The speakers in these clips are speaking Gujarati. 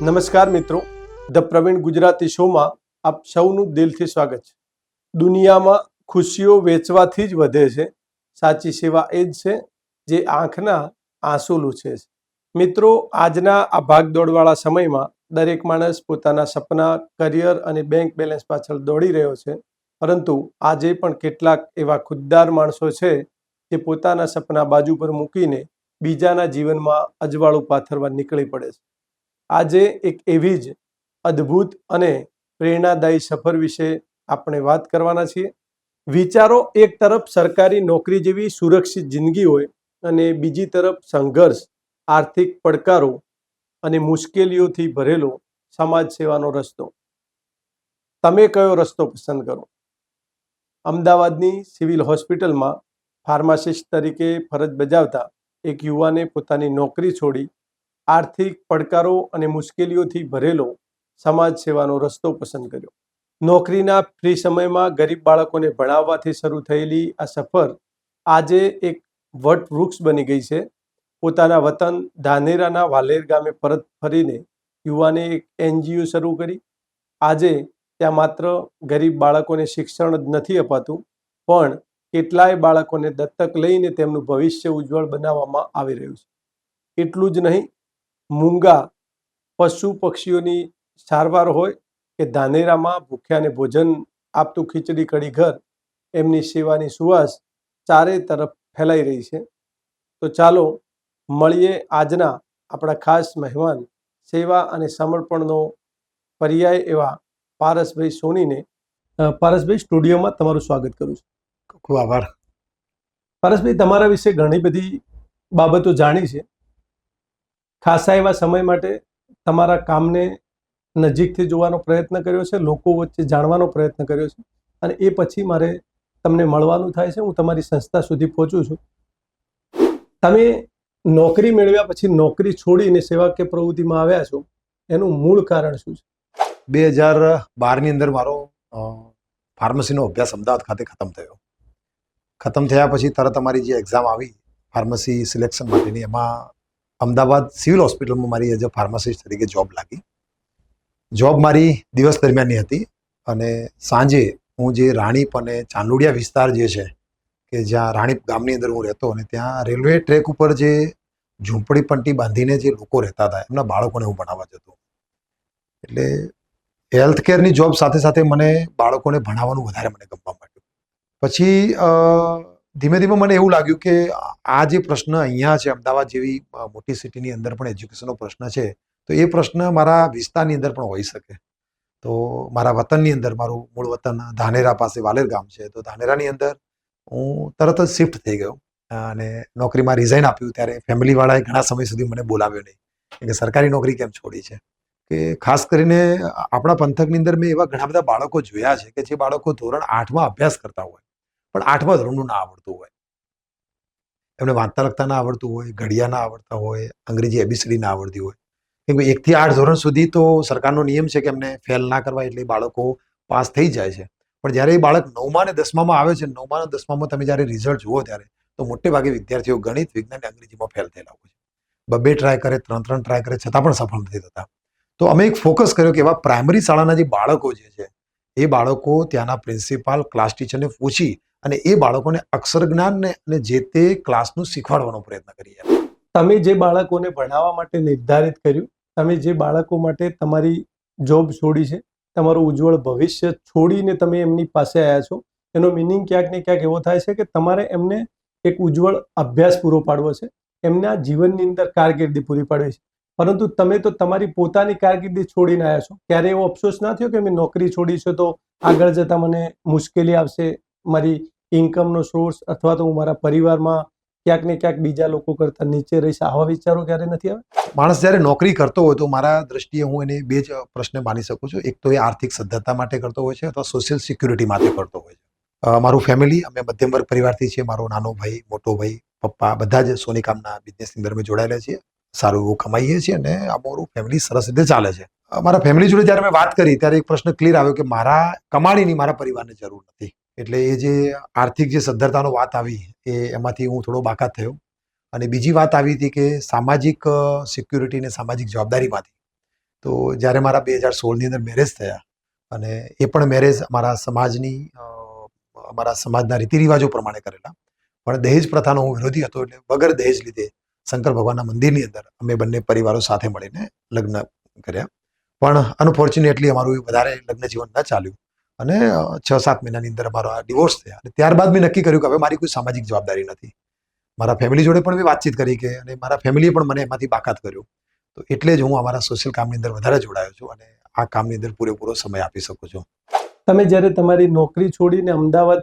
નમસ્કાર મિત્રો, ધ પ્રવીણ ગુજરાતી શોમાં આપ સૌનું દિલથી સ્વાગત છે। દુનિયામાં ખુશીઓ વેચવાથી જ વધે છે। સાચી સેવા એ જ છે જે આંખના આંસુ લૂછે છે। મિત્રો, આજના આ ભાગદોડવાળા સમયમાં દરેક માણસ પોતાના સપના, કરિયર અને બેંક બેલેન્સ પાછળ દોડી રહ્યો છે, પરંતુ આજે પણ કેટલાક એવા ખુદદાર માણસો છે જે પોતાના સપના બાજુ પર મૂકીને બીજાના જીવનમાં અજવાળું પાથરવા નીકળી પડે છે। આજે એક એવી જ અદ્ભુત અને પ્રેરણાદાયી સફર વિશે આપણે વાત કરવાના છીએ। વિચારો, એક તરફ સરકારી નોકરી જેવી સુરક્ષિત જિંદગી હોય અને બીજી તરફ સંઘર્ષ, આર્થિક પડકારો અને મુશ્કેલીઓથી ભરેલો સમાજ સેવાનો રસ્તો। તમે કયો રસ્તો પસંદ કરો? અમદાવાદની સિવિલ હોસ્પિટલમાં ફાર્માસિસ્ટ તરીકે ફરજ બજાવતા એક યુવાને પોતાની નોકરી છોડી આર્થિક પડકારો અને મુશ્કેલીઓથી ભરેલો સમાજ સેવાનો રસ્તો પસંદ કર્યો। નોકરીના ફ્રી સમયમાં ગરીબ બાળકોને ભણાવવાથી શરૂ થયેલી આ સફર આજે એક વટવૃક્ષ બની ગઈ છે। પોતાના વતન ધાનેરાના વાલેર ગામે પરત ફરીને યુવાને એક NGO શરૂ કરી। આજે ત્યાં માત્ર ગરીબ બાળકોને શિક્ષણ જ નથી અપાતું, પણ કેટલાય બાળકોને દત્તક લઈને તેમનું ભવિષ્ય ઉજ્જવળ બનાવવામાં આવી રહ્યું છે। એટલું જ નહીં, મૂંગા પશુ પક્ષીઓની સારવાર હોય કે ધાનેરામાં ભૂખ્યાને ભોજન આપતું ખીચડી કઢી ઘર, એમની સેવાની સુવાસ ચારે તરફ ફેલાઈ રહી છે। તો ચાલો મળીએ આજના આપણા ખાસ મહેમાન, સેવા અને સમર્પણનો પર્યાય એવા પારસભાઈ સોનીને। પારસભાઈ, સ્ટુડિયોમાં તમારું સ્વાગત કરું છું। ખૂબ આભાર। પારસભાઈ, તમારા વિશે ઘણી બધી બાબતો જાણી છે। ખાસા એવા સમય માટે તમારા કામને નજીકથી જોવાનો પ્રયત્ન કર્યો છે, લોકો વચ્ચે જાણવાનો પ્રયત્ન કર્યો છે, અને એ પછી મારે તમને મળવાનું થાય છે। હું તમારી સંસ્થા સુધી પહોંચું છું। તમે નોકરી મેળવ્યા પછી નોકરી છોડીને સેવાકીય પ્રવૃત્તિમાં આવ્યા છો, એનું મૂળ કારણ શું છે? 2012ની અંદર મારો ફાર્મસીનો અભ્યાસ અમદાવાદ ખાતે ખતમ થયો। ખતમ થયા પછી તરત અમારી જે એક્ઝામ આવી ફાર્મસી સિલેક્શન માટેની, એમાં અમદાવાદ સિવિલ હોસ્પિટલમાં મારી એઝ અ ફાર્માસિસ્ટ તરીકે જોબ લાગી। જોબ મારી દિવસ દરમિયાનની હતી અને સાંજે હું જે રાણીપ અને ચાંદોડિયા વિસ્તાર જે છે કે જ્યાં રાણીપ ગામની અંદર હું રહેતો, અને ત્યાં રેલવે ટ્રેક ઉપર જે ઝૂંપડી પટ્ટી બાંધીને જે લોકો રહેતા હતા એમના બાળકોને હું ભણાવવા જતો। એટલે હેલ્થ કેરની જોબ સાથે સાથે મને બાળકોને ભણાવવાનું વધારે મને ગમવા માંડ્યું। પછી ધીમે ધીમે મને એવું લાગ્યું કે આ જે પ્રશ્ન અહીંયા છે અમદાવાદ જેવી મોટી સિટીની અંદર પણ એજ્યુકેશનનો પ્રશ્ન છે, તો એ પ્રશ્ન મારા વિસ્તારની અંદર પણ હોઈ શકે। તો મારા વતનની અંદર, મારું મૂળ વતન ધાનેરા પાસે વાલેર ગામ છે, તો ધાનેરાની અંદર હું તરત જ શિફ્ટ થઈ ગયો અને નોકરીમાં રિઝાઇન આપ્યું। ત્યારે ફેમિલીવાળાએ ઘણા સમય સુધી મને બોલાવ્યો નહીં કે સરકારી નોકરી કેમ છોડી છે, કે ખાસ કરીને આપણા પંથકની અંદર મેં એવા ઘણા બધા બાળકો જોયા છે કે જે બાળકો ધોરણ 8માં અભ્યાસ કરતા હોય પણ 8મા ધોરણનું ના આવડતું હોય, એમને વાંચતા લખતા ના આવડતું હોય, ઘડિયા ના આવડતા હોય, અંગ્રેજી ABCD ના આવડતી હોય। કેમ કે 1 થી 8 ધોરણ સુધી તો સરકારનો નિયમ છે કે એમને ફેલ ના કરવા, એટલે બાળકો પાસ થઈ જાય છે। પણ જ્યારે એ બાળક 9મા અને 10મામાં આવે છે, 9મા અને 10મામાં તમે જ્યારે રિઝલ્ટ જુઓ ત્યારે તો મોટે ભાગે વિદ્યાર્થીઓ ગણિત, વિજ્ઞાન, અંગ્રેજીમાં ફેલ થયેલા હોય છે। 2 ટ્રાય કરે, 3 ટ્રાય કરે, છતાં પણ સફળ નથી થતા। તો અમે એક ફોકસ કર્યો કે એવા પ્રાઇમરી શાળાના જે બાળકો જે છે એ બાળકો ત્યાંના પ્રિન્સિપાલ, ક્લાસ ટીચરને પૂછી અને એ બાળકોને અક્ષર જ્ઞાનને અને જે તે ક્લાસનું શીખવાડવાનો પ્રયત્ન કરીએ। તમે જે બાળકોને ભણાવવા માટે નિર્ધારિત કર્યું, તમે જે બાળકો માટે તમારી જોબ છોડી છે, તમારું ઉજ્જવળ ભવિષ્ય છોડીને તમે એમની પાસે આવ્યા છો, એનો મિનિંગ ક્યાંક ને ક્યાંક એવો થાય છે કે તમારે એમને એક ઉજ્જવળ અભ્યાસ પૂરો પાડવો છે, એમના જીવનની અંદર કારકિર્દી પૂરી પાડવી છે। પરંતુ તમે તો તમારી પોતાની કારકિર્દી છોડીને આવ્યા છો। ત્યારે એવો અફસોસ ના થયો કે મેં નોકરી છોડી છે તો આગળ જતા મને મુશ્કેલી આવશે, મારી ઇન્કમનો સોર્સ, અથવા તો હું મારા પરિવારમાં ક્યાંક ને ક્યાંક બીજા લોકો કરતા નીચે રહીશ? આવા વિચારો ક્યારે નથી આવ્યા? માણસ જ્યારે નોકરી કરતો હોય તો મારા દ્રષ્ટિએ હું એને 2 જ પ્રશ્ન માની શકું છું। એક તો એ આર્થિક સદ્ધરતા માટે કરતો હોય છે અથવા સોશિયલ સિક્યુરિટી માટે કરતો હોય છે। મારું ફેમિલી, અમે મધ્યમ વર્ગ પરિવારથી છીએ। મારો નાનો ભાઈ, મોટો ભાઈ, પપ્પા બધા જ સોનીકામના બિઝનેસની અંદર અમે જોડાયેલા છીએ। સારું એવું કમાઈએ છીએ અને અમારું ફેમિલી સરસ રીતે ચાલે છે। મારા ફેમિલી જોડે જ્યારે મેં વાત કરી ત્યારે એક પ્રશ્ન ક્લિયર આવ્યો કે મારા કમાણીની મારા પરિવારને જરૂર નથી। એટલે એ જે આર્થિક જે સદ્ધરતાનો વાત આવી એમાંથી હું થોડો બાકાત થયો। અને બીજી વાત આવી હતી કે સામાજિક સિક્યુરિટી અને સામાજિક જવાબદારીમાંથી તો જ્યારે મારા 2016ની અંદર મેરેજ થયા અને એ પણ મેરેજ અમારા સમાજના રીતિરિવાજો પ્રમાણે કરેલા, પણ દહેજ પ્રથાનો હું વિરોધી હતો, એટલે વગર દહેજ લીધે શંકર ભગવાનના મંદિરની અંદર અમે બંને પરિવારો સાથે મળીને લગ્ન કર્યા. પણ અનફોર્ચ્યુનેટલી અમારું વધારે લગ્ન જીવન ન ચાલ્યું અને 6-7 મહિનાની અંદર અમારો આ ડિવોર્સ થયા. અને ત્યારબાદ મેં નક્કી કર્યું કે હવે મારી કોઈ સામાજિક જવાબદારી નથી. મારા ફેમિલી જોડે પણ મેં વાતચીત કરી કે, અને મારા ફેમિલીએ પણ મને એમાંથી બાકાત કર્યો. તો એટલે જ હું અમારા સોશિયલ કામની અંદર વધારે જોડાયો છું અને આ કામની અંદર પૂરેપૂરો સમય આપી શકું છું. તમે જ્યારે તમારી નોકરી છોડીને અમદાવાદ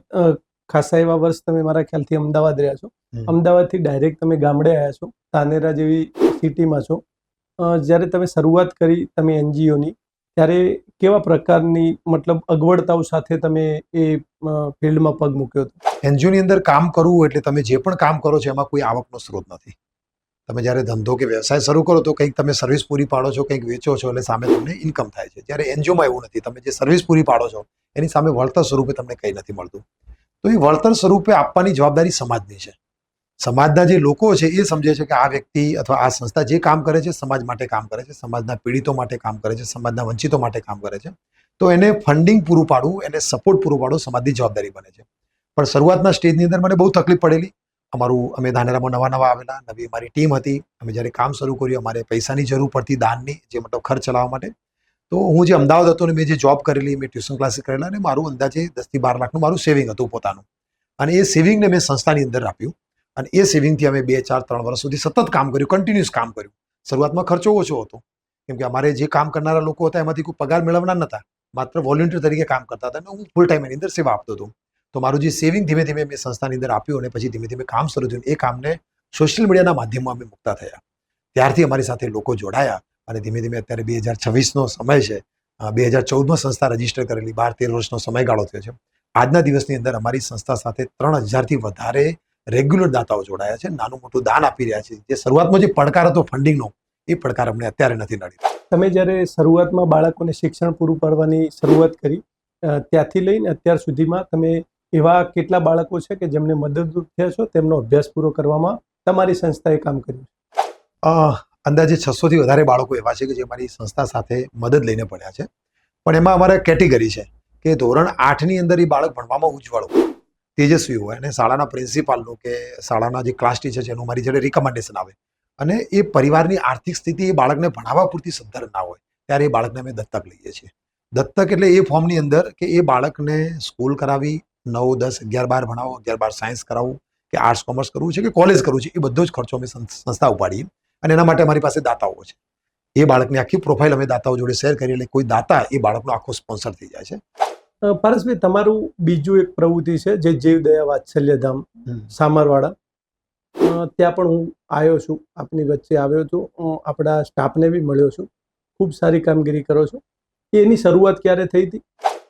ખાસા એવા વર્ષ તમે મારા ખ્યાલથી અમદાવાદ રહ્યા છો, અમદાવાદથી ડાયરેક્ટ તમે ગામડે આવ્યા છો, ધાનેરા જેવી સિટીમાં છો. જ્યારે તમે શરૂઆત કરી તમે એનજીઓની, ત્યારે કેવા પ્રકારની મતલબ અગવડતાઓ સાથે તમે એ ફિલ્ડમાં પગ મૂક્યો હતો? એનજીઓની અંદર કામ કરવું એટલે તમે જે પણ કામ કરો છો એમાં કોઈ આવકનો સ્ત્રોત નથી. તમે જ્યારે ધંધો કે વ્યવસાય શરૂ કરો તો કંઈક તમે સર્વિસ પૂરી પાડો છો, કંઈક વેચો છો, એટલે સામે તમને ઇન્કમ થાય છે. જ્યારે એનજીઓમાં એવું નથી. તમે જે સર્વિસ પૂરી પાડો છો એની સામે વળતર સ્વરૂપે તમને કંઈ નથી મળતું. તો એ વળતર સ્વરૂપે આપવાની જવાબદારી સમાજની છે. સમાજના જે લોકો છે એ સમજે છે કે આ વ્યક્તિ અથવા આ સંસ્થા જે કામ કરે છે સમાજ માટે કામ કરે છે, સમાજના પીડિતો માટે કામ કરે છે, સમાજના વંચિતો માટે કામ કરે છે. તો એને ફંડિંગ પૂરું પાડવું, એને સપોર્ટ પૂરું પાડવું સમાજની જવાબદારી બને છે. પણ શરૂઆતના સ્ટેજની અંદર મને બહુ તકલીફ પડેલી. અમે ધાનેરામાં નવા આવેલા, નવી અમારી ટીમ હતી. અમે જ્યારે કામ શરૂ કર્યું, અમારે પૈસાની જરૂર પડતી, દાનની, જે મતલબ ખર્ચ ચલાવવા માટે. તો હું જે અમદાવાદ હતો ને મેં જે જોબ કરેલી, મેં ટ્યુશન ક્લાસીસ કરેલા, અને મારું અંદાજે 10 થી 12 લાખનું મારું સેવિંગ હતું પોતાનું. અને એ સેવિંગને મેં સંસ્થાની અંદર આપ્યું અને એ સેવિંગથી અમે 2, 4, 3 વર્ષ સુધી સતત કામ કર્યું, કન્ટિન્યુઅસ કામ કર્યું. શરૂઆતમાં ખર્ચો ઓછો હતો, કેમ કે અમારે જે કામ કરનારા લોકો હતા એમાંથી કોઈ પગાર મેળવનાર નહોતા, માત્ર વોલેન્ટિયર તરીકે કામ કરતા હતા અને હું ફૂલ ટાઈમ એની અંદર સેવા આપતો હતો. તો મારું જે સેવિંગ ધીમે ધીમે મેં સંસ્થાની અંદર આપ્યું અને પછી ધીમે ધીમે કામ શરૂ થયું. એ કામને સોશિયલ મીડિયાના માધ્યમમાં અમે મુકતા થયા. ત્યારથી અમારી સાથે લોકો જોડાયા અને ધીમે ધીમે અત્યારે 2026નો સમય છે, 2014માં સંસ્થા રજીસ્ટર કરેલી, 12-13 વર્ષનો સમયગાળો થયો છે. આજના દિવસની અંદર અમારી સંસ્થા સાથે 3000થી વધારે રેગ્યુલર દાતાઓ જોડાયા છે, નાનું મોટું દાન આપી રહ્યા છે. જે શરૂઆતમાં જે પડકાર હતો ફંડિંગનો, એ પડકાર અમને અત્યારે નથી નડી. તમે જ્યારે શરૂઆતમાં બાળકોને શિક્ષણ પૂરું પાડવાની શરૂઆત કરી, ત્યાંથી લઈને અત્યાર સુધીમાં તમે એવા કેટલા બાળકો છે કે જેમને મદદરૂપ થયા છો, તેમનો અભ્યાસ પૂરો કરવામાં તમારી સંસ્થાએ કામ કર્યું? અંદાજે 600થી વધારે બાળકો એવા છે કે જે મારી સંસ્થા સાથે મદદ લઈને ભણ્યા છે. પણ એમાં અમારા કેટેગરી છે કે ધોરણ 8ની અંદર એ બાળક ભણવામાં ઉજ્જવળ હોય, તેજસ્વી હોય, અને શાળાના પ્રિન્સિપાલનું કે શાળાના જે ક્લાસ ટીચર છે એનું મારી જોડે રિકમેન્ડેશન આવે, અને એ પરિવારની આર્થિક સ્થિતિ એ બાળકને ભણાવવા પૂરતી સદ્ધર ના હોય, ત્યારે એ બાળકને અમે દત્તક લઈએ છીએ. દત્તક એટલે એ ફોર્મની અંદર કે એ બાળકને સ્કૂલ કરાવી, 9, 10, 11, 12 ભણાવો, 11, 12 સાયન્સ કરાવવું, કે આર્ટ્સ કોમર્સ કરવું છે કે કોલેજ કરવું છે, એ બધો જ ખર્ચો અમે સંસ્થા ઉપાડીએ. અને એના માટે અમારી પાસે દાતાઓ છે. એ બાળકની આખી પ્રોફાઇલ અમે દાતાઓ જોડે શેર કરીએ, એટલે કોઈ દાતા એ બાળકનો આખો સ્પોન્સર થઈ જાય છે. પારસભાઈ, તમારું બીજું એક પ્રવૃત્તિ છે જે જીવદયા વાત્સલ્યધામ સામરવાડા, ત્યાં પણ હું આવ્યો છું, આપની વચ્ચે આવ્યો છું, આપણા સ્ટાફને બી મળ્યો છું. ખૂબ સારી કામગીરી કરો છો. એની શરૂઆત ક્યારે થઈ હતી?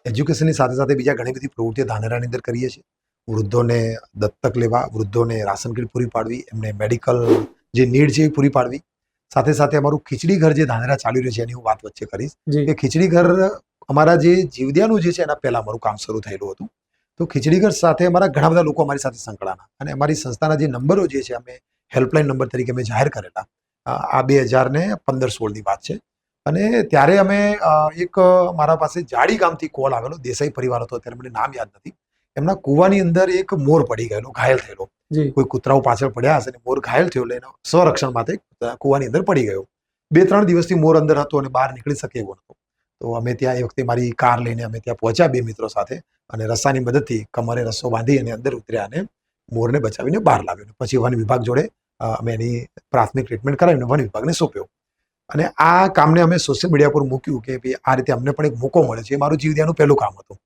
એજ્યુકેશનની સાથે સાથે બીજા ઘણી બધી પ્રવૃત્તિઓ ધાનેરાની અંદર કરીએ છીએ. વૃદ્ધોને દત્તક લેવા, વૃદ્ધોને રાશન કીટ પૂરી પાડવી, એમને મેડિકલ જે નીડ છે એ પૂરી પાડવી. સાથે સાથે અમારું ખીચડી ઘર જે ધાનેરા ચાલી રહ્યું છે એની હું વાત વચ્ચે કરીશ કે ખીચડી ઘર અમારા જે જીવદયાનું જે છે એના પહેલા અમારું કામ શરૂ થયેલું હતું. તો ખીચડી ઘર સાથે અમારા ઘણા બધા લોકો અમારી સાથે સંકળાના, અને અમારી સંસ્થાના જે નંબરો જે છે અમે હેલ્પલાઇન નંબર તરીકે અમે જાહેર કરેલા. આ 2015-16ની વાત છે. અને ત્યારે અમે એક મારા પાસે જાડી ગામથી કોલ આવેલો, દેસાઈ પરિવાર હતો, ત્યારે મને નામ યાદ નથી. એમના કૂવાની અંદર એક મોર પડી ગયેલો, ઘાયલ થયેલો. કોઈ કૂતરાઓ પાછળ પડ્યા હશે ને મોર ઘાયલ થયો, એટલે સ્વરક્ષણ માટે કૂવાની અંદર પડી ગયો. 2-3 દિવસથી મોર અંદર હતો અને બહાર નીકળી શકે એવો નહોતો. તો અમે ત્યાં એ વખતે મારી કાર લઈને અમે ત્યાં પહોંચ્યા 2 મિત્રો સાથે, અને રસ્સાની મદદથી કમરે રસ્સો બાંધી અને અંદર ઉતર્યા અને મોરને બચાવીને બહાર લાવ્યો. પછી વન વિભાગ જોડે અમે એની પ્રાથમિક ટ્રીટમેન્ટ કરાવીને વન વિભાગને સોંપ્યો. અને આ કામને અમે સોશિયલ મીડિયા પર મૂક્યું કે ભાઈ આ રીતે અમને પણ એક મોકો મળે છે. એ મારું જીવદયાનું પહેલું કામ હતું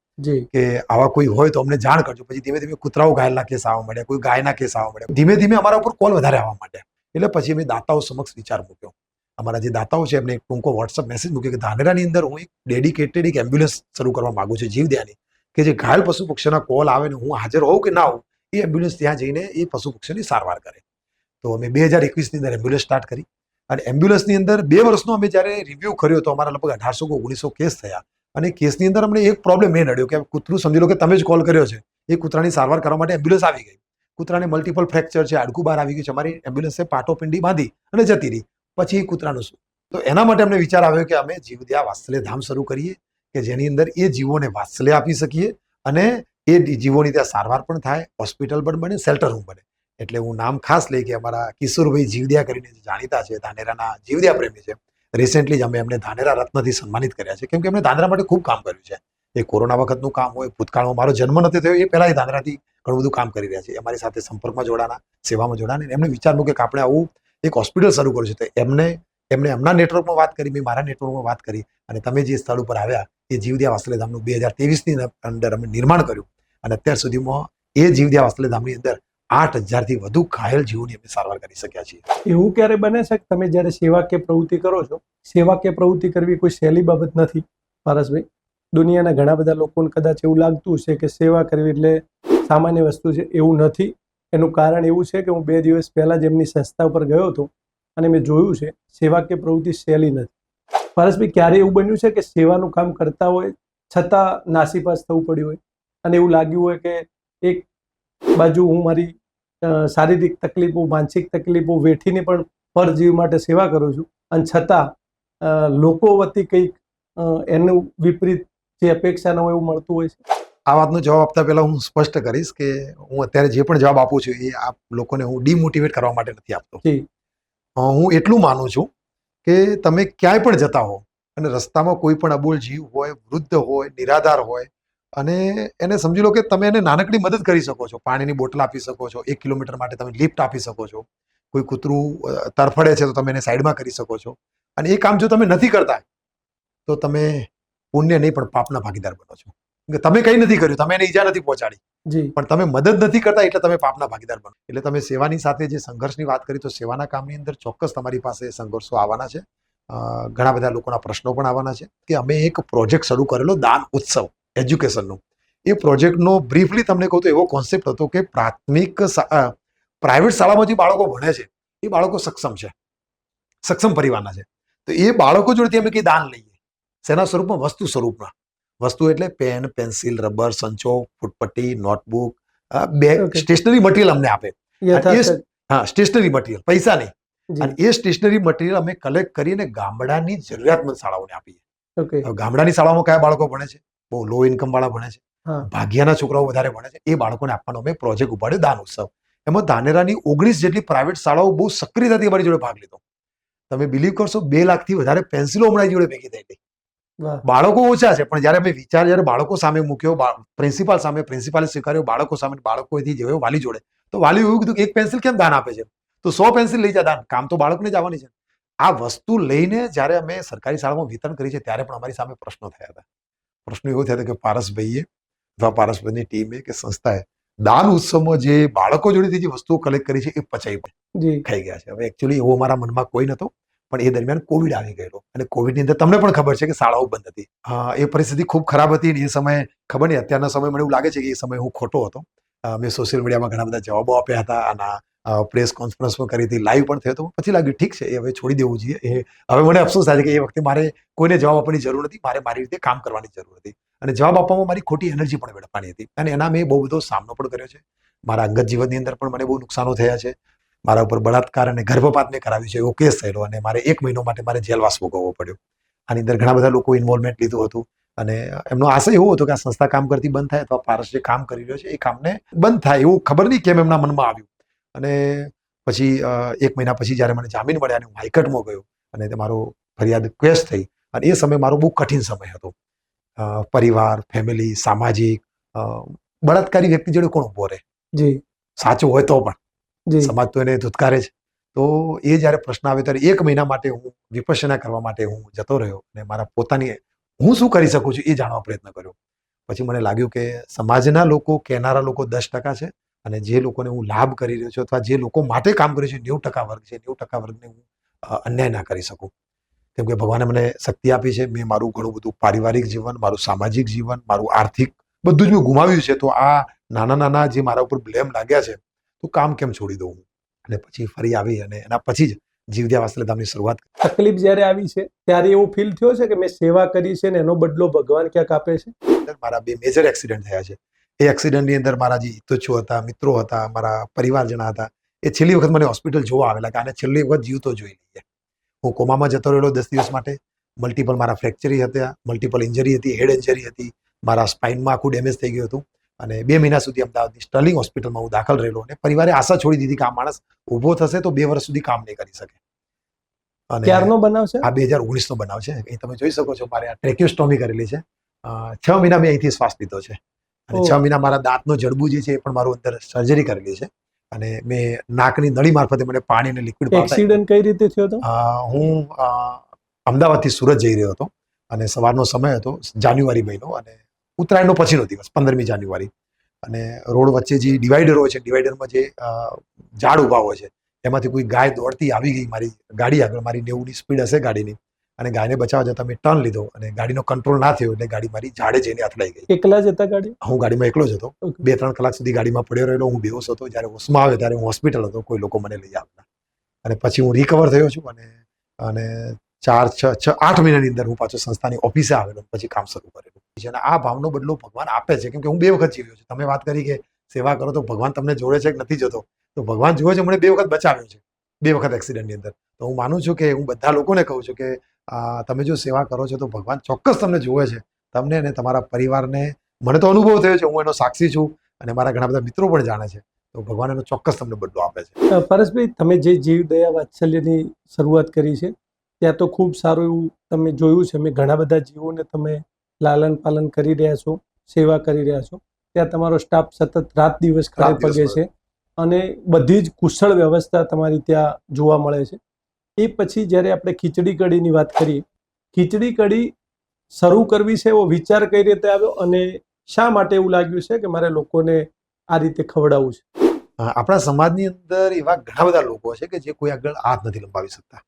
કે આવા કોઈ હોય તો અમને જાણ કરજો. પછી ધીમે ધીમે કૂતરાઓ ઘાયલના કેસ આવવા માંડ્યા, કોઈ ગાયના કેસ આવવા માંડ્યા, ધીમે ધીમે અમારા ઉપર કોલ વધારે આવવા માંડ્યા. એટલે પછી અમે દાતાઓ સમક્ષ વિચાર મૂક્યો. અમારા જે દાતાઓ છે એમને એક ટૂંકો વોટ્સઅપ મેસેજ મૂક્યો કે ધાનેરાની અંદર હું એક ડેડિકેટેડ એક એમ્બ્યુલન્સ શરૂ કરવા માંગુ છું જીવદયાની, કે જે ઘાયલ પશુ પક્ષીના કોલ આવે ને હું હાજર હોઉં કે ના હોઉં, એ એમ્બ્યુલન્સ ત્યાં જઈને એ પશુ પક્ષીની સારવાર કરે. તો અમે 2021ની અંદર એમ્બ્યુલન્સ સ્ટાર્ટ કરી. અને એમ્બ્યુલન્સની અંદર 2 વર્ષનો અમે જ્યારે રિવ્યૂ કર્યો તો અમારા લગભગ 1800-1900 કેસ થયા. અને કેસની અંદર અમને એક પ્રોબ્લેમ એ નડ્યો કે કૂતરું, સમજી લો કે તમે જ કોલ કર્યો છે, એ કૂતરાની સારવાર કરવા માટે એમ્બ્યુલન્સ આવી ગઈ. કૂતરાને મલ્ટિપલ ફ્રેક્ચર છે, હાડકું બહાર આવી ગયું છે, અમારી એમ્બ્યુલન્સે પાટોપિંડી બાંધી અને જતી રહી. પછી એ કૂતરાનું શું? તો એના માટે અમને વિચાર આવ્યો કે અમે જીવદયા વાત્સલ્ય ધામ શરૂ કરીએ કે જેની અંદર એ જીવોને વાત્સલ્ય આપી શકીએ અને એ જીવોની ત્યાં સારવાર પણ થાય, હોસ્પિટલ પણ બને, શેલ્ટર રૂમ બને. એટલે હું નામ ખાસ લઈ કે અમારા કિશોરભાઈ જીવદયા કરીને જે જાણીતા છે, ધાનેરાના જીવદયા પ્રેમી છે. રિસેન્ટલી જ અમે એમને ધાનેરા રત્નથી સન્માનિત કર્યા છે, કેમ કે એમને ધાનેરા માટે ખૂબ કામ કર્યું છે. એ કોરોના વખતનું કામ હોય, ભૂતકાળમાં મારો જન્મ નથી થયો એ પહેલા એ ધાનેરાથી ઘણું બધું કામ કરી રહ્યા છે. અમારી સાથે સંપર્કમાં જોડાના, સેવામાં જોડાના. એમને વિચારનું કે આપણે આવું એક હોસ્પિટલ શરૂ કર્યું છે. તો એમને એમના નેટવર્કમાં વાત કરી, મેં મારા નેટવર્કમાં વાત કરી અને તમે જે સ્થળ ઉપર આવ્યા એ જીવદયા વાત્સલ્ય ધામનું 2023ની અંદર અમે નિર્માણ કર્યું અને અત્યાર સુધીમાં એ જીવદયા વાત્સલ્ય ધામની અંદર 8,000થી વધુ ઘાયલ જીવોની અમે સારવાર કરી શક્યા છીએ. એવું ક્યારે બને છે કે તમે જ્યારે સેવાકીય પ્રવૃત્તિ કરો છો, સેવાકીય પ્રવૃત્તિ કરવી કોઈ સહેલી બાબત નથી પારસભાઈ. દુનિયાના ઘણા બધા લોકોને કદાચ એવું લાગતું છે કે સેવા કરવી એટલે સામાન્ય વસ્તુ છે. એવું નથી. એનું કારણ એવું છે કે હું 2 દિવસ પહેલા જ એમની સંસ્થા ઉપર ગયો હતો અને મેં જોયું છે સેવાકીય પ્રવૃત્તિ સહેલી નથી. પારસભાઈ, ક્યારે એવું બન્યું છે કે સેવાનું કામ કરતા હોય છતાં નાસીપાસ થવું પડ્યું હોય અને એવું લાગ્યું હોય કે એક બાજુ હું મારી શારીરિક તકલીફો, માનસિક તકલીફો વેઠીને પણ પરજીવ માટે સેવા કરું છું અને છતાં લોકો વતી કંઈક એનું વિપરીત જે અપેક્ષા ન હોય એવું મળતું હોય છે? આ વાતનો જવાબ આપતા પહેલા હું સ્પષ્ટ કરીશ કે હું અત્યારે જે પણ જવાબ આપું છું એ આપ લોકોને હું ડિમોટિવેટ કરવા માટે નથી આપતો. હું એટલું માનું છું કે તમે ક્યાંય પણ જતા હો અને રસ્તામાં કોઈ પણ અબોલ જીવ હોય, વૃદ્ધ હોય, નિરાધાર હોય અને એને સમજી લો કે તમે એને નાનકડી મદદ કરી શકો છો. પાણીની બોટલ આપી શકો છો, 1 કિલોમીટર માટે તમે લિફ્ટ આપી શકો છો. કોઈ કૂતરું તરફડે છે તો તમે એને સાઈડમાં કરી શકો છો. અને એ કામ જો તમે નથી કરતા તો તમે પુણ્ય નહીં પણ પાપના ભાગીદાર બનો છો. તમે કંઈ નથી કર્યું, તમે એને ઈજા નથી પહોંચાડી, પણ તમે મદદ નથી કરતા એટલે તમે પાપના ભાગીદાર બનો. એટલે તમે સેવાની સાથે જે સંઘર્ષની વાત કરી, તો સેવાના કામની અંદર ચોક્કસ તમારી પાસે સંઘર્ષો આવવાના છે. ઘણા બધા લોકોના પ્રશ્નો પણ આવવાના છે. કે અમે એક પ્રોજેક્ટ શરૂ કરેલો દાન ઉત્સવ એજ્યુકેશનનો. એ પ્રોજેક્ટનો બ્રીફલી તમને કહું તો એવો કોન્સેપ્ટ હતો કે પ્રાઇવેટ શાળામાં જે બાળકો ભણે છે એ બાળકો સક્ષમ છે, સક્ષમ પરિવારના છે. તો એ બાળકો જોડેથી અમે કંઈ દાન લઈએ. શેના સ્વરૂપમાં? વસ્તુ સ્વરૂપમાં. વસ્તુ એટલે પેન, પેન્સિલ, રબર, સંચો, ફૂટપટ્ટી, નોટબુક, બેગ, સ્ટેશનરી મટીરિયલ અમને આપે. હા, સ્ટેશનરી મટીરિયલ, પૈસા નહીં. અને એ સ્ટેશનરી મટીરિયલ અમે કલેક્ટ કરીને ગામડાની જરૂરિયાતમંદ શાળાઓને આપીએ. ગામડાની શાળાઓમાં કયા બાળકો ભણે છે? બહુ લો ઇન્કમ વાળા ભણે છે, ભાગ્યના છોકરાઓ વધારે ભણે છે. એ બાળકોને આપવાનો અમે પ્રોજેક્ટ ઉપાડ્યો દાન ઉત્સવ. એમાં ધાનેરાની 19 જેટલી પ્રાઇવેટ શાળાઓ બહુ સક્રિયતાથી અમારી જોડે ભાગ લીધો. તમે બિલીવ કરશો 2 લાખથી વધારે પેન્સિલો અમારી જોડે ભેગી થઈ ગઈ. બાળકો ઓછા છે પણ જ્યારે બાળકો સામે મૂક્યો, પ્રિન્સિપાલ સામે, પ્રિન્સિપાલે સ્વીકાર્યો, બાળકો સામે, બાળકોથી જેવો વાલી જોડે, તો વાલી એવું કીધું કે 1 પેન્સિલ કેમ દાન આપે છે? તો 100 પેન્સિલ લઈ જા દાન. કામ તો બાળકને જ આવવાની છે. આ વસ્તુ લઈને જ્યારે અમે સરકારી શાળામાં વિતરણ કરી છે ત્યારે પણ અમારી સામે પ્રશ્નો થયા હતા. પ્રશ્નો એવો થયા હતા કે પારસભાઈએ અથવા પારસભાઈની ટીમે કે સંસ્થાએ દાન ઉત્સવમાં જે બાળકો જોડેથી જે વસ્તુઓ કલેક્ટ કરી છે એ પચાવી ખાઈ ગયા છે. હવે એકચ્યુઅલી એવો મારા મનમાં કોઈ નહોતો, પણ એ દરમિયાન કોવિડ આવી ગયેલો અને કોવિડની અંદર તમને પણ ખબર છે કે શાળાઓ બંધ હતી. એ પરિસ્થિતિ ખૂબ ખરાબ હતી અને એ સમયે ખબર નહીં, અત્યારના સમય મને એવું લાગે છે કે એ સમયે હું ખોટો હતો. મેં સોશિયલ મીડિયામાં ઘણા બધા જવાબો આપ્યા હતા અને પ્રેસ કોન્ફરન્સમાં કરી હતી, લાઈવ પણ થયો હતો. પછી લાગ્યું ઠીક છે, એ હવે છોડી દેવું જોઈએ. હવે મને અફસોસ થાય છે કે એ વખતે મારે કોઈને જવાબ આપવાની જરૂર નથી, મારે મારી રીતે કામ કરવાની જરૂર હતી અને જવાબ આપવામાં મારી ખોટી એનર્જી પણ વેડફવાની હતી અને એના મેં બહુ બધો સામનો પણ કર્યો છે. મારા અંગત જીવનની અંદર પણ મને બહુ નુકસાનો થયા છે. મારા ઉપર બળાત્કાર અને ગર્ભપાત મેં કરાવ્યું છે એવો કેસ થયેલો અને મારે 1 મહિનો માટે મારે જેલવાસ ભોગવવો પડ્યો. આની અંદર ઘણા બધા લોકો ઇન્વોલ્વમેન્ટ લીધું હતું અને એમનો આશય એવો હતો કે આ સંસ્થા કામ કરતી બંધ થાય અથવા પારસ જે કામ કરી રહ્યો છે એ કામને બંધ થાય, એવું ખબર નહીં કેમ એમના મનમાં આવ્યું. અને પછી 1 મહિના પછી જ્યારે મને જામીન મળ્યા અને હું હાઈકોર્ટમાં ગયો અને મારો ફરિયાદ કેસ થઈ અને એ સમય મારો બહુ કઠિન સમય હતો. પરિવાર, ફેમિલી, સામાજિક, બળાત્કારી વ્યક્તિ જોડે કોણ ઉભો રહે? સાચું હોય તો પણ સમાજ તો એને ધુતકારે છે. તો એ જ્યારે પ્રશ્ન આવ્યો ત્યારે 1 મહિના માટે હું વિપશ્યના કરવા માટે હું જતો રહ્યો અને મારા પોતાની હું શું કરી શકું છું એ જાણવા પ્રયત્ન કર્યો. પછી મને લાગ્યું કે સમાજના લોકો, કહેનારા લોકો 10% છે અને જે લોકોને હું લાભ કરી રહ્યો છું અથવા જે લોકો માટે કામ કર્યું છે 90% વર્ગ છે. 90% વર્ગને હું અન્યાય ના કરી શકું, કેમ કે ભગવાને મને શક્તિ આપી છે. મેં મારું ઘણું બધું પારિવારિક જીવન, મારું સામાજિક જીવન, મારું આર્થિક બધું જ મેં ગુમાવ્યું છે. તો આ નાના જે મારા ઉપર બ્લેમ લાગ્યા છે તો કામ કેમ છોડી દઉં? અને પછી ફરી આવી અને એના પછી જ જીવદયા વાત્સલ્ય ધામની શરૂઆત. તકલીફ જ્યારે આવી છે ત્યારે એવું ફીલ થયો છે કે મેં સેવા કરી છે ને એનો બદલો ભગવાન ક્યાંક આપે છે? મારા 2 મેજર એક્સિડન્ટ થયા છે. એ એક્સિડન્ટની અંદર મારા જે હિતોચ્છો હતા, મિત્રો હતા, મારા પરિવારજના હતા, એ છેલ્લી વખત મને હોસ્પિટલ જોવા આવેલા કે આને છેલ્લી વખત જીવતો જોઈ લઈએ. હું કોમામાં જતો રહેલો 10 દિવસ માટે. મલ્ટિપલ મારા ફ્રેક્ચરી હતા, મલ્ટિપલ ઇન્જરી હતી, હેડ ઇન્જરી હતી, મારા સ્પાઇનમાં આખું ડેમેજ થઈ ગયું હતું અને 2 મહિના સુધી અમદાવાદની સ્ટર્લિંગ હોસ્પિટલમાં હું દાખલ રહેલો અને પરિવારે આશા છોડી દીધી કે આ માણસ ઊભો થશે તો 2 વર્ષ સુધી કામ નહીં કરી શકે. અને ક્યારનો બનાવ છે? આ 2019નો બનાવ છે. અહીં તમે જોઈ શકો છો મારે આ ટ્રેક્યુસ્ટોમી કરેલી છે. 6 મહિના મેં અહીંથી શ્વાસ લીધો છે અને 6 મહિના મારા દાંતનો જડબું જે છે એ પણ મારું અંદર સર્જરી કરેલી છે અને મેં નાકની નળી મારફતે મને પાણી અને લિક્વિડ એક્સિડન્ટ કઈ રીતે થયો હતો? હું અમદાવાદથી સુરત જઈ રહ્યો હતો અને સવારનો સમય હતો, જાન્યુઆરી મહિનો અને ઉત્તરાયણનો પછીનો દિવસ 15મી જાન્યુઆરી અને રોડ વચ્ચે જે ડિવાઈડર હોય છે, ડિવાઈડરમાં જે ઝાડ ઊભા હોય છે એમાંથી કોઈ ગાય દોડતી આવી ગઈ મારી ગાડી આગળ. મારી 90ની સ્પીડ હશે ગાડીની અને ગાયને બચાવવા જતાં મેં ટર્ન લીધો અને ગાડીનો કંટ્રોલ ના થયો એટલે ગાડી મારી ઝાડે જઈને અથડાઈ ગઈ. એકલા જ હતા ગાડી? હું ગાડીમાં એકલો જ હતો. 2-3 કલાક સુધી ગાડીમાં પડ્યો રહેલો. હું બેહોશ હતો. જ્યારે હોશમાં આવ્યો ત્યારે હું હોસ્પિટલ હતો, કોઈ લોકો મને લઈ આવ્યા અને પછી હું રિકવર થયો છું અને 8 મહિનાની અંદર હું પાછો સંસ્થાની ઓફિસે આવેલો, પછી કામ શરૂ કરેલું છે. અને આ ભાવનો બદલો ભગવાન આપે છે, કેમ કે હું 2 વખત જીવ્યો છું. તમે વાત કરી કે સેવા કરો તો ભગવાન તમને જોડે છે કે નથી જોતો, તો ભગવાન જોવે છે. મને 2 વખત બચાવ્યો છે, 2 વખત એક્સિડન્ટની અંદર. તો હું માનું છું કે હું બધા લોકોને કહું છું કે તમે જો સેવા કરો છો તો ભગવાન ચોક્કસ તમને જોવે છે, તમને અને તમારા પરિવારને. મને તો અનુભવ થયો છે, હું એનો સાક્ષી છું અને મારા ઘણા બધા મિત્રો પણ જાણે છે. તો ભગવાન એનો ચોક્કસ તમને બદલો આપે છે. પરેશભાઈ, તમે જે જીવ દયા વાત્સલ્યની શરૂઆત કરી છે ત્યાં તો ખૂબ સારું એવું તમે જોયું છે. મેં ઘણા બધા જીવોને તમે લાલન પાલન કરી રહ્યા છો, સેવા કરી રહ્યા છો. ત્યાં તમારો સ્ટાફ સતત રાત દિવસ ખડે પગે છે અને બધી જ કુશળ વ્યવસ્થા તમારી ત્યાં જોવા મળે છે. એ પછી જ્યારે આપણે ખીચડી કઢીની વાત કરીએ, ખીચડી કઢી શરૂ કરવી છે એવો વિચાર કઈ રીતે આવ્યો અને શા માટે એવું લાગ્યું છે કે મારે લોકોને આ રીતે ખવડાવવું છે? આપણા સમાજની અંદર એવા ઘણા બધા લોકો છે કે જે કોઈ આગળ હાથ નથી લંબાવી શકતા.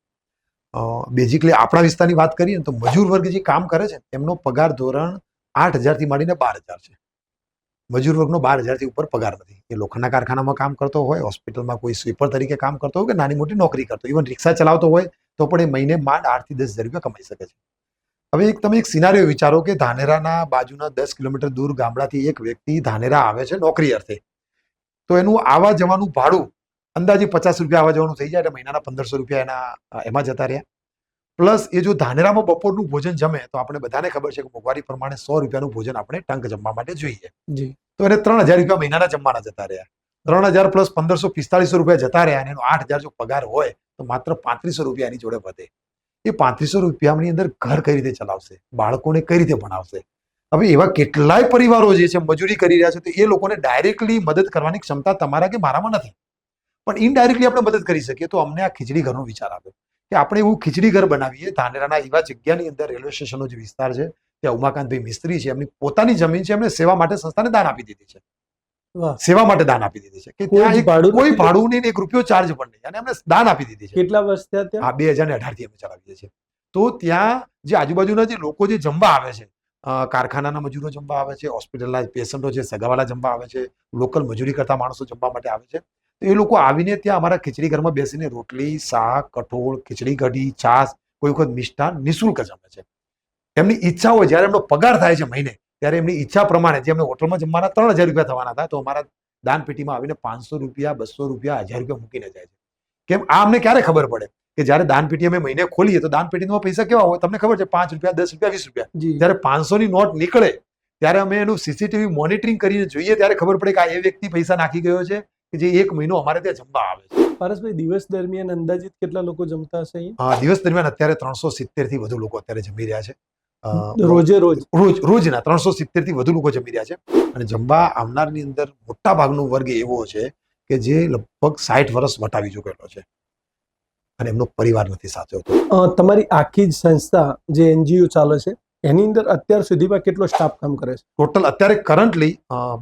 બેઝિકલી આપણા વિસ્તારની વાત કરીએ ને તો મજૂર વર્ગ જે કામ કરે છે એમનો પગાર ધોરણ 8,000 થી માંડીને 12,000 છે. મજૂર વર્ગનો 12,000 થી ઉપર પગાર નથી. એ લોખંડના કારખાનામાં કામ કરતો હોય, હોસ્પિટલમાં કોઈ સ્વીપર તરીકે કામ કરતો હોય કે નાની મોટી નોકરી કરતો, ઇવન રિક્ષા ચલાવતો હોય તો પણ એ મહિને માંડ 8 થી 10,000 રૂપિયા કમાઈ શકે છે. હવે તમે એક સિનારીઓ વિચારો કે ધાનેરાના બાજુના 10 કિલોમીટર દૂર ગામડાથી એક વ્યક્તિ ધાનેરા આવે છે નોકરી અર્થે, તો એનું આવા જવાનું ભાડું અંદાજે 50 રૂપિયા આવવા જવાનું થઈ જાય એટલે મહિનાના 1,500 રૂપિયા એમાં જતા રહ્યા. પ્લસ એ જો ધાનેરામાં બપોરનું ભોજન જમે તો આપણે બધાને ખબર છે કે મોંઘવારી પ્રમાણે 100 રૂપિયાનું ભોજન આપણે ટંક જમવા માટે જોઈએ. તો એને 3,000 રૂપિયા મહિનાના જમવાના જતા રહ્યા. 3,000 પ્લસ 1,500-4,500 રૂપિયા જતા રહ્યા અને એનો 8,000 જો પગાર હોય તો માત્ર 3,500 રૂપિયા એની જોડે વધે. એ 3,500 રૂપિયાની અંદર ઘર કઈ રીતે ચલાવશે, બાળકોને કઈ રીતે ભણાવશે? હવે એવા કેટલાય પરિવારો જે છે મજૂરી કરી રહ્યા છે, તો એ લોકોને ડાયરેક્ટલી મદદ કરવાની ક્ષમતા તમારા કે મારામાં નથી, પણ ઇનડાયરેક્ટલી આપણે મદદ કરી શકીએ. તો અમને આ ખીચડી ઘરનો વિચાર આવ્યો કે આપણે એવું ખીચડી ઘર બનાવીએ. ધાનેરાના એવા જગ્યાની અંદર રેલવે સ્ટેશનનો જે વિસ્તાર છે ત્યાં ઉમાકાંતભાઈ મિસ્ત્રી છે, એમની પોતાની જમીન છે, એમણે સેવા માટે સંસ્થાને દાન આપી દીધી છે. સેવા માટે દાન આપી દીધી છે કે ત્યાં કોઈ ભાડું નહીં, 1 રૂપિયો ચાર્જ પણ નહીં, અને એમને દાન આપી દીધી છે. કેટલા વર્ષ થયા ત્યાં? 2018 થી અમે ચલાવીએ છીએ. તો ત્યાં જે આજુબાજુના જે લોકો જે જમવા આવે છે, કારખાનાના મજૂરો જમવા આવે છે, હોસ્પિટલના પેશન્ટો છે, સગાવાલા જમવા આવે છે, લોકલ મજૂરી કરતા માણસો જમવા માટે આવે છે. તો એ લોકો આવીને ત્યાં અમારા ખીચડી ઘરમાં બેસીને રોટલી, શાક, કઠોળ, ખીચડી કઢી, છાશ, કોઈ વખત મિષ્ટાન નિઃશુલ્ક જમે છે. એમની ઈચ્છા હોય, જ્યારે એમનો પગાર થાય છે મહિને, ત્યારે એમની ઈચ્છા પ્રમાણે જે એમને હોટલમાં જમવાના 3,000 રૂપિયા થવાના થાય, તો અમારા દાન પેટીમાં આવીને 500 રૂપિયા, 200 રૂપિયા, 1,000 રૂપિયા મૂકીને જાય છે. કેમ? આ અમને ક્યારે ખબર પડે કે જ્યારે દાન પેટી અમે મહિને ખોલીએ તો દાન પેટીમાં પૈસા કેવા હોય તમને ખબર છે? 5 રૂપિયા, 10 રૂપિયા, 20 રૂપિયા. જ્યારે 500ની નોટ નીકળે ત્યારે અમે એનું સીસીટીવી મોનિટરિંગ કરીને જોઈએ ત્યારે ખબર પડે કે આ એ વ્યક્તિ પૈસા નાખી ગયો છે કે જે 1 મહિનો અમારે ત્યાં જમવા આવે છે. પરેશભાઈ, દિવસ દરમિયાન અંદાજિત કેટલા લોકો જમતા હશે અહીં? દિવસ દરમિયાન અત્યારે 370 થી વધુ લોકો અત્યારે જમી રહ્યા છે. રોજના 370 થી વધુ લોકો જમી રહ્યા છે. અને જમવા આવનારની અંદર મોટા ભાગનો વર્ગ એવો છે કે જે લગભગ 60 વર્ષ વટાવી ચૂકેલો છે અને એમનો પરિવાર નથી સાચવતો. તમારી આખી જ સંસ્થા જે NGO ચાલે છે એની અંદર અત્યાર સુધીમાં કેટલો સ્ટાફ કામ કરે છે? ટોટલ અત્યારે કરન્ટલી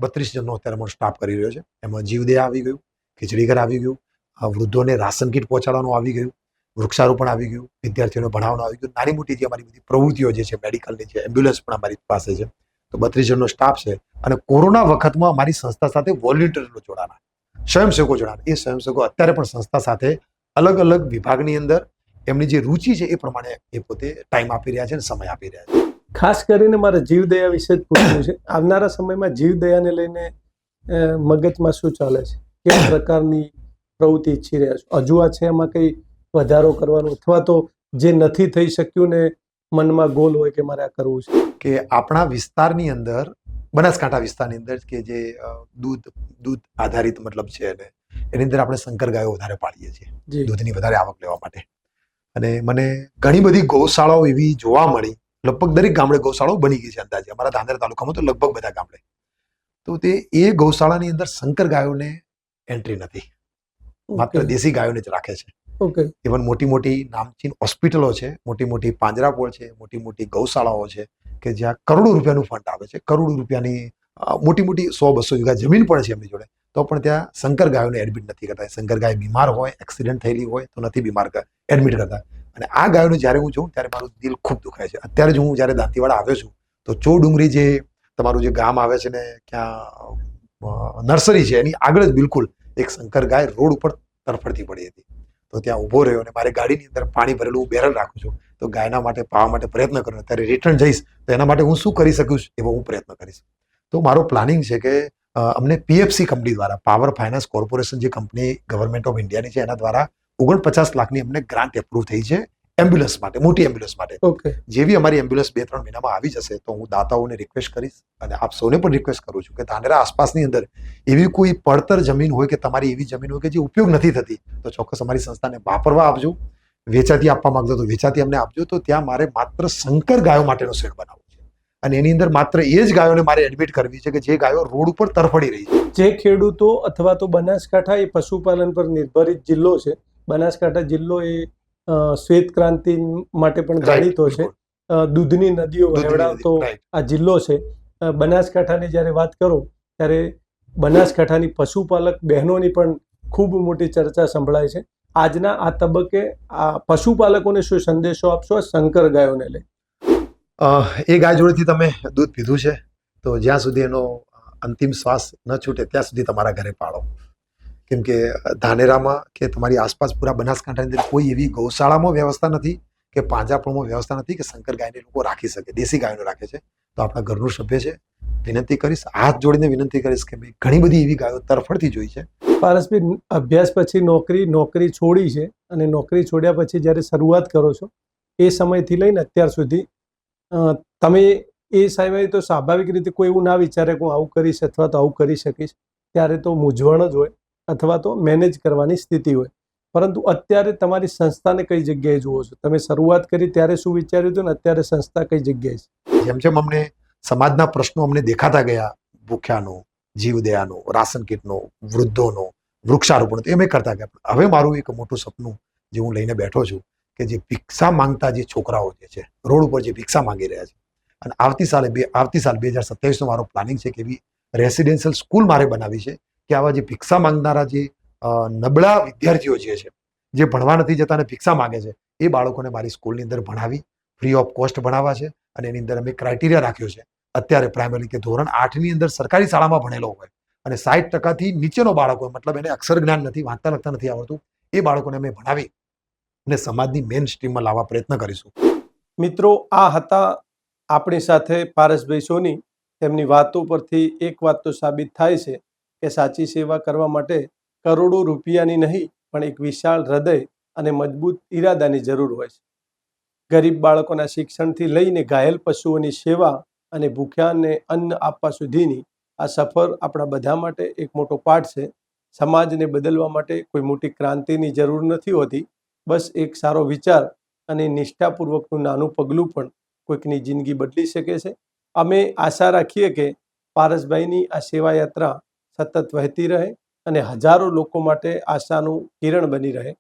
32 જણનો અત્યારે અમારો સ્ટાફ કરી રહ્યો છે. એમાં જીવદયા આવી ગયું, ખીચડી ઘર આવી ગયું, વૃદ્ધોને રાશન કીટ પહોંચાડવાનું આવી ગયું, વૃક્ષારોપણ આવી ગયું, વિદ્યાર્થીઓને ભણાવવાનું આવી ગયું, નાની મોટી જે અમારી બધી પ્રવૃત્તિઓ જે છે મેડિકલની છે, એમ્બ્યુલન્સ પણ અમારી પાસે છે. તો 32 જણનો સ્ટાફ છે. અને કોરોના વખતમાં અમારી સંસ્થા સાથે વોલેન્ટિયરો જોડાણા, સ્વયંસેવકો જોડાણા. એ સ્વયંસેવકો અત્યારે પણ સંસ્થા સાથે અલગ અલગ વિભાગની અંદર એમની જે રુચિ છે એ પ્રમાણે એ પોતે ટાઈમ આપી રહ્યા છે અને સમય આપી રહ્યા છે. ખાસ કરીને મારે જીવદયા વિશે જ પૂછવું છે. આવનારા સમયમાં જીવદયાને લઈને મગજમાં શું ચાલે છે? કેવા પ્રકારની પ્રવૃત્તિ ઈચ્છી રહ્યા છો? હજુ આ છે એમાં કઈ વધારો કરવાનો, અથવા તો જે નથી થઈ શક્યું ને મનમાં ગોલ હોય કે મારે આ કરવું છે? કે આપણા વિસ્તારની અંદર, બનાસકાંઠા વિસ્તારની અંદર કે જે દૂધ આધારિત મતલબ છે, એને એની અંદર આપણે શંકર ગાયો વધારે પાળીએ છીએ જી દૂધની વધારે આવક લેવા માટે. અને મને ઘણી બધી ગૌશાળાઓ એવી જોવા મળી, લગભગ દરેક ગામડે ગૌશાળાઓ બની ગઈ છે અંદાજે. અમારા ધાનેરા તાલુકામાં તો લગભગ બધા ગામડે. તો એ ગૌશાળાની અંદર શંકર ગાયોને એન્ટ્રી નથી, માત્ર દેશી ગાયોને જ રાખે છે. ઓકે. ઇવન મોટી મોટી નામચીન હોસ્પિટલો છે, મોટી મોટી પાંજરાપોળ છે, મોટી મોટી ગૌશાળાઓ છે કે જ્યાં કરોડો રૂપિયાનું ફંડ આવે છે, કરોડો રૂપિયાની મોટી મોટી 100-200 વીઘા જમીન પણ છે એમની જોડે, તો પણ ત્યાં શંકર ગાયોને એડમિટ નથી કરતા. શંકર ગાય બીમાર હોય, એક્સિડન્ટ થયેલી હોય તો નથી એડમિટ કરતા. અને આ ગાયોને જ્યારે હું જોઉં ત્યારે મારું દિલ ખૂબ દુખાય છે. અત્યારે જ હું જ્યારે દાંતીવાડા આવ્યો છું તો ચોડુંગરી જે તમારું જે ગામ આવે છે ને, ક્યાં નર્સરી છે એની આગળ જ બિલકુલ એક શંકર ગાય રોડ ઉપર તરફડતી પડી હતી. તો ત્યાં ઊભો રહ્યો અને મારે ગાડીની અંદર પાણી ભરેલું બેરલ રાખું છું, તો ગાયના માટે પાવા માટે પ્રયત્ન કરું. અત્યારે રિટર્ન જઈશ તો એના માટે હું શું કરી શકીશ એવો હું પ્રયત્ન કરીશ. તો મારો પ્લાનિંગ છે કે અમને PFC કંપની દ્વારા, પાવર ફાઇનાન્સ કોર્પોરેશન જે કંપની ગવર્મેન્ટ ઓફ ઇન્ડિયાની છે, એના દ્વારા 49 લાખની અમને ગ્રાન્ટ એપ્રુવ થઈ છે એમ્બ્યુલન્સ માટે, મોટી એમ્બ્યુલન્સ માટે. ઓકે. જેવી અમારી એમ્બ્યુલન્સ 2-3 મહિનામાં આવી જશે તો હું દાતાઓને રિક્વેસ્ટ કરીશ અને આપ સૌને પણ રિક્વેસ્ટ કરું છું કે ધાનેરા આસપાસની અંદર એવી કોઈ પડતર જમીન હોય કે તમારી એવી જમીન હોય કે જે ઉપયોગ નથી થતી, તો ચોક્કસ અમારી સંસ્થાને વાપરવા આપજો. વેચાતી આપવા માંગતો તો વેચાતી અમને આપજો. તો ત્યાં મારે માત્ર શંકર ગાયો માટેનો શેડ બનાવવો છે અને એની અંદર માત્ર એ જ ગાયોને મારે એડમિટ કરવી છે કે જે ગાયો રોડ ઉપર તરફડી રહી છે. જે ખેડૂતો અથવા તો બનાસકાંઠા એ પશુપાલન પર નિર્ભરિત જિલ્લો છે. બનાસકાંઠા જિલ્લો એ શ્વેત ક્રાંતિ માટે પણ જાણીતો છે. દૂધની નદીઓ વહેવડાવતો આ જિલ્લો છે. બનાસકાંઠાની જ્યારે વાત કરો ત્યારે બનાસકાંઠાની પશુપાલક બહેનોની પણ ખૂબ મોટી ચર્ચા સંભળાય છે. આજના આ તબક્કે આ પશુપાલકોને શું સંદેશો આપશો શંકર ગાયોને લઈ? એ ગાય જોડેથી તમે દૂધ પીધું છે તો જ્યાં સુધી એનો અંતિમ શ્વાસ ન છૂટે ત્યાં સુધી તમારા ઘરે પાળો. કેમ કે ધાનેરામાં કે તમારી આસપાસ પૂરા બનાસકાંઠાની અંદર કોઈ એવી ગૌશાળામાં વ્યવસ્થા નથી કે પાંજરાપોળમાં વ્યવસ્થા નથી કે શંકર ગાયને લોકો રાખી શકે. દેશી ગાયોને રાખે છે. તો આપણા ઘરનું સભ્ય છે, વિનંતી કરીશ, હાથ જોડીને વિનંતી કરીશ કે ભાઈ ઘણી બધી એવી ગાયો તરફડતી જોઈ છે. પારસભાઈ, અભ્યાસ પછી નોકરી છોડી છે અને નોકરી છોડ્યા પછી જ્યારે શરૂઆત કરો છો એ સમયથી લઈને અત્યાર સુધી તમે એ સમયે તો સ્વાભાવિક રીતે કોઈ એવું ના વિચારે કે હું આવું કરીશ અથવા તો આવું કરી શકીશ. ત્યારે તો મૂંઝવણ જ હોય અથવા તો મેનેજ કરવાની સ્થિતિ હોય. પરંતુ અત્યારે તમારી સંસ્થાને કઈ જગ્યાએ જુઓ છો? તમે શરૂઆત કરી ત્યારે શું વિચાર્યું હતું ને અત્યારે સંસ્થા કઈ જગ્યાએ છે? જેમ જેમ અમને સમાજના પ્રશ્નો અમને દેખાતા ગયા, ભૂખ્યાનો, જીવદયાનો, રાશન કીટનો, વૃદ્ધોનો, વૃક્ષારોપણ, તો એમ કરતા ગયા. હવે મારું એક મોટું સપનું જે હું લઈને બેઠો છું કે જે ભિક્ષા માંગતા જે છોકરાઓ જે છે રોડ ઉપર જે ભિક્ષા માંગી રહ્યા છે, અને આવતી સાલ 2027નો મારો પ્લાનિંગ છે કે એવી રેસિડેન્શિયલ સ્કૂલ મારે બનાવી છે કે આવા જે ભિક્ષા માંગનારા જે નબળા વિદ્યાર્થીઓ જે છે, જે ભણવા નથી જતા અને ભિક્ષા માંગે છે, એ બાળકોને મારી સ્કૂલની અંદર ભણાવી ફ્રી ઓફ કોસ્ટ ભણાવવા છે. અને એની અંદર અમે ક્રાઇટેરિયા રાખ્યો છે અત્યારે પ્રાઇમરી કે ધોરણ 8ની અંદર સરકારી શાળામાં ભણેલો હોય અને 60%થી નીચેનો બાળક હોય, મતલબ એને અક્ષર જ્ઞાન નથી, વાંચતા લખતા નથી આવડતું, એ બાળકોને અમે ભણાવી અને સમાજની મેઇન સ્ટ્રીમમાં લાવવા પ્રયત્ન કરીશું. મિત્રો, આ હતા આપણી સાથે પારસભાઈ સોની. તેમની વાતો પરથી એક વાત તો સાબિત થાય છે કે સાચી સેવા કરવા માટે કરોડો રૂપિયાની નહીં પણ એક વિશાળ હૃદય અને મજબૂત ઈરાદાની જરૂર હોય છે. ગરીબ બાળકોના શિક્ષણથી લઈને ઘાયલ પશુઓની સેવા અને ભૂખ્યાને અન્ન આપવા સુધીની આ સફર આપણા બધા માટે એક મોટો પાઠ છે. સમાજને બદલવા માટે કોઈ મોટી ક્રાંતિની જરૂર નથી હોતી. બસ એક સારો વિચાર અને નિષ્ઠાપૂર્વકનું નાનું પગલું પણ કોઈકની જિંદગી બદલી શકે છે. અમે આશા રાખીએ કે પારસભાઈની આ સેવા યાત્રા સતત વહેતી રહે અને હજારો લોકો માટે આશાનું કિરણ બની રહે.